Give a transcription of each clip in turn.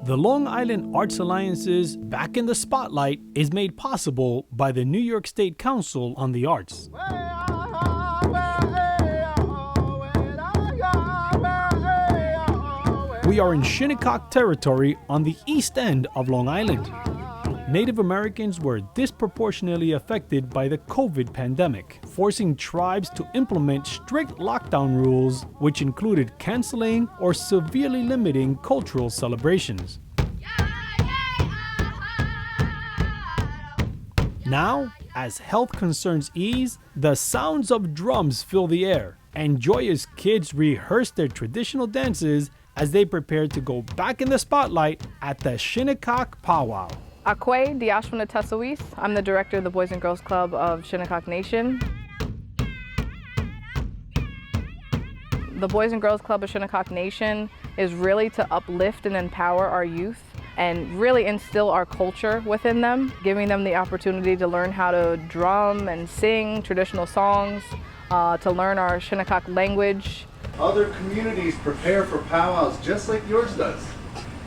The Long Island Arts Alliance's Back in the Spotlight is made possible by the New York State Council on the Arts. We are in Shinnecock territory on the east end of Long Island. Native Americans were disproportionately affected by the COVID pandemic, forcing tribes to implement strict lockdown rules, which included canceling or severely limiting cultural celebrations. Now, as health concerns ease, the sounds of drums fill the air, and joyous kids rehearse their traditional dances as they prepare to go back in the spotlight at the Shinnecock Powwow. Akwe Diashwana Tessawis. I'm the director of the Boys and Girls Club of Shinnecock Nation. The Boys and Girls Club of Shinnecock Nation is really to uplift and empower our youth and really instill our culture within them, giving them the opportunity to learn how to drum and sing traditional songs, to learn our Shinnecock language. Other communities prepare for powwows just like yours does,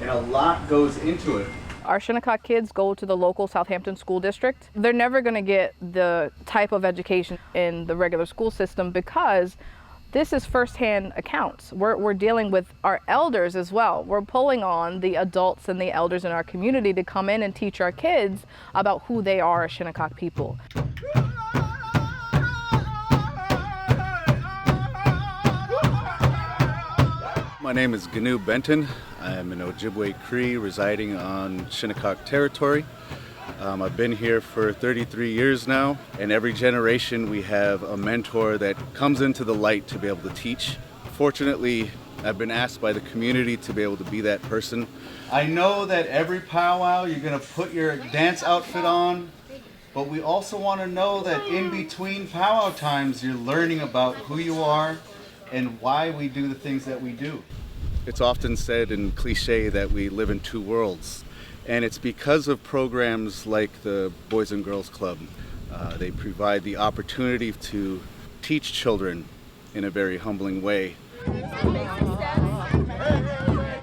and a lot goes into it. Our Shinnecock kids go to the local Southampton school district. They're never going to get the type of education in the regular school system because this is firsthand accounts. We're dealing with our elders as well. We're pulling on the adults and the elders in our community to come in and teach our kids about who they are as Shinnecock people. My name is Gnu Benton. I'm an Ojibwe Cree residing on Shinnecock territory. I've been here for 33 years now, and every generation we have a mentor that comes into the light to be able to teach. Fortunately, I've been asked by the community to be able to be that person. I know that every powwow you're going to put your dance outfit on, but we also want to know that in between powwow times you're learning about who you are and why we do the things that we do. It's often said in cliche that we live in two worlds, and it's because of programs like the Boys and Girls Club. They provide the opportunity to teach children in a very humbling way.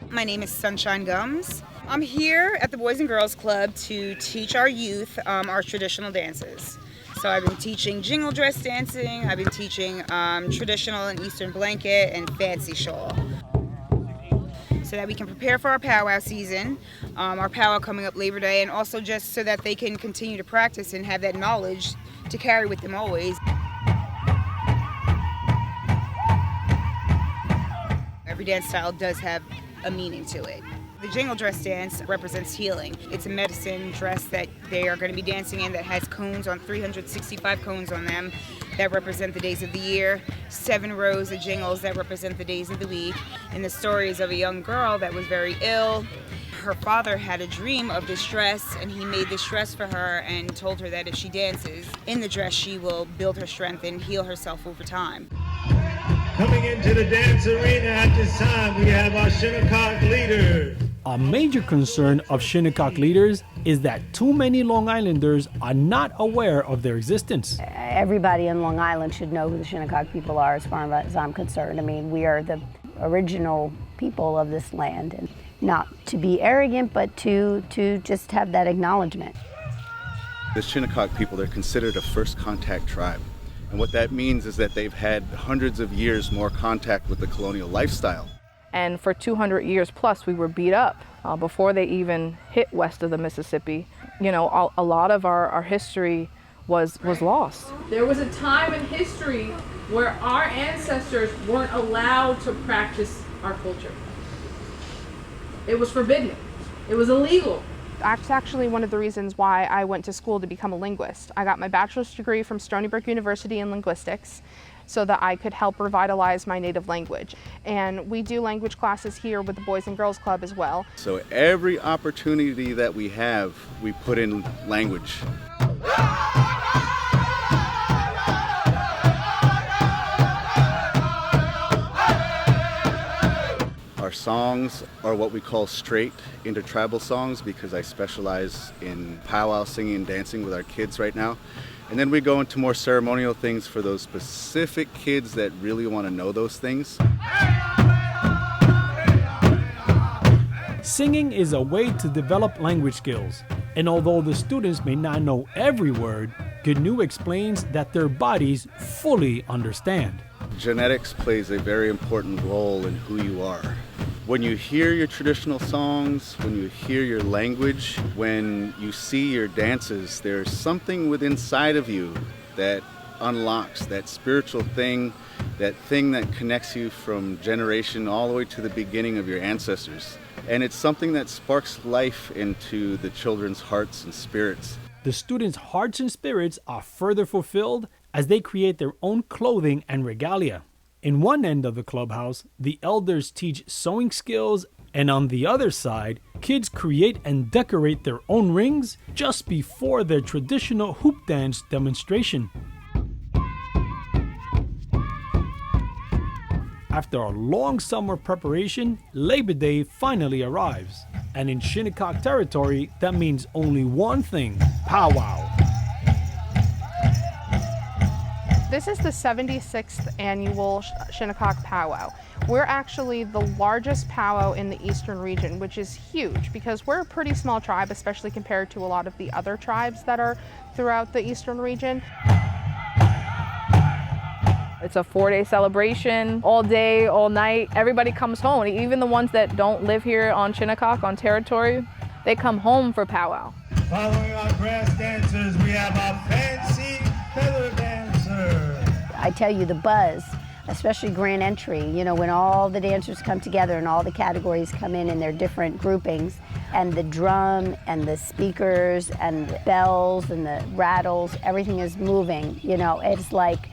My name is Sunshine Gums. I'm here at the Boys and Girls Club to teach our youth our traditional dances. So I've been teaching jingle dress dancing, I've been teaching traditional and Eastern blanket and fancy shawl. So that we can prepare for our powwow season, our powwow coming up Labor Day, and also just so that they can continue to practice and have that knowledge to carry with them always. Every dance style does have a meaning to it. The jingle dress dance represents healing. It's a medicine dress that they are going to be dancing in that has cones on 365 cones on them that represent the days of the year, 7 rows of jingles that represent the days of the week, and the stories of a young girl that was very ill. Her father had a dream of this dress, and he made this dress for her and told her that if she dances in the dress, she will build her strength and heal herself over time. Coming into the dance arena at this time, we have our Shinnecock leaders. A major concern of Shinnecock leaders is that too many Long Islanders are not aware of their existence. Everybody in Long Island should know who the Shinnecock people are as far as I'm concerned. I mean, we are the original people of this land, and not to be arrogant, but to just have that acknowledgement. The Shinnecock people, they're considered a first contact tribe. And what that means is that they've had hundreds of years more contact with the colonial lifestyle. And for 200 years plus, we were beat up before they even hit west of the Mississippi. You know, a lot of our history was lost. There was a time in history where our ancestors weren't allowed to practice our culture. It was forbidden. It was illegal. That's actually one of the reasons why I went to school to become a linguist. I got my bachelor's degree from Stony Brook University in linguistics so that I could help revitalize my native language. And we do language classes here with the Boys and Girls Club as well. So every opportunity that we have, we put in language. Our songs are what we call straight intertribal songs because I specialize in powwow singing and dancing with our kids right now. And then we go into more ceremonial things for those specific kids that really want to know those things. Singing is a way to develop language skills, and although the students may not know every word, GNU explains that their bodies fully understand. Genetics plays a very important role in who you are. When you hear your traditional songs, when you hear your language, when you see your dances, there's something within inside of you that unlocks that spiritual thing, that thing that connects you from generation all the way to the beginning of your ancestors. And it's something that sparks life into the children's hearts and spirits. The students' hearts and spirits are further fulfilled as they create their own clothing and regalia. In one end of the clubhouse, the elders teach sewing skills, and on the other side, kids create and decorate their own rings just before their traditional hoop dance demonstration. After a long summer preparation, Labor Day finally arrives. And in Shinnecock territory, that means only one thing: powwow. This is the 76th annual Shinnecock Powwow. We're actually the largest powwow in the eastern region, which is huge because we're a pretty small tribe, especially compared to a lot of the other tribes that are throughout the eastern region. It's a 4-day celebration, all day, all night. Everybody comes home, even the ones that don't live here on Shinnecock, on territory, they come home for powwow. Following our grass dancers, we have our fancy feather dancers. I tell you, the buzz, especially grand entry, you know, when all the dancers come together and all the categories come in their different groupings, and the drum and the speakers and the bells and the rattles, everything is moving. You know, it's like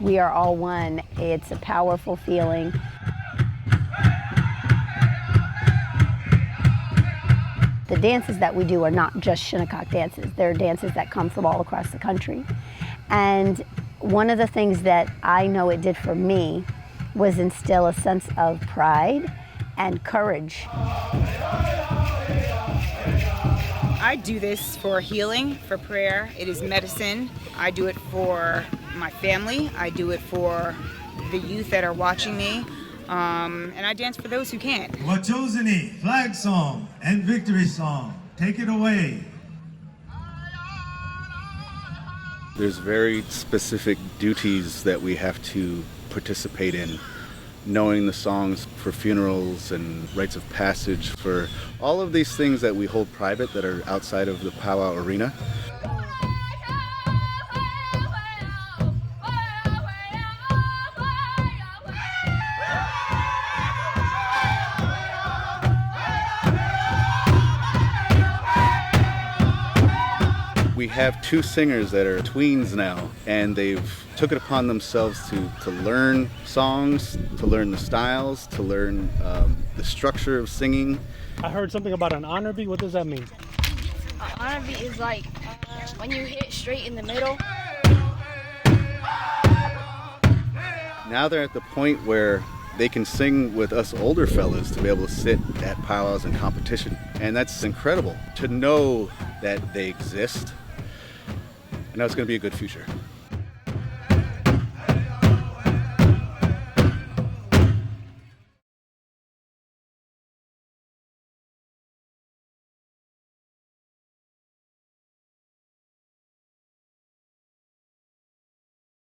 we are all one. It's a powerful feeling. The dances that we do are not just Shinnecock dances. They're dances that come from all across the country. And one of the things that I know it did for me was instill a sense of pride and courage. I do this for healing, for prayer. It is medicine. I do it for my family. I do it for the youth that are watching me. And I dance for those who can't. Wachozani, flag song and victory song. Take it away. There's very specific duties that we have to participate in. Knowing the songs for funerals and rites of passage, for all of these things that we hold private that are outside of the powwow arena. We have 2 singers that are tweens now, and they've took it upon themselves to learn songs, to learn the styles, to learn the structure of singing. I heard something about an honor beat. What does that mean? An honor beat is like when you hit straight in the middle. Now they're at the point where they can sing with us older fellas to be able to sit at powwows and competition. And that's incredible to know that they exist. I know it's going to be a good future.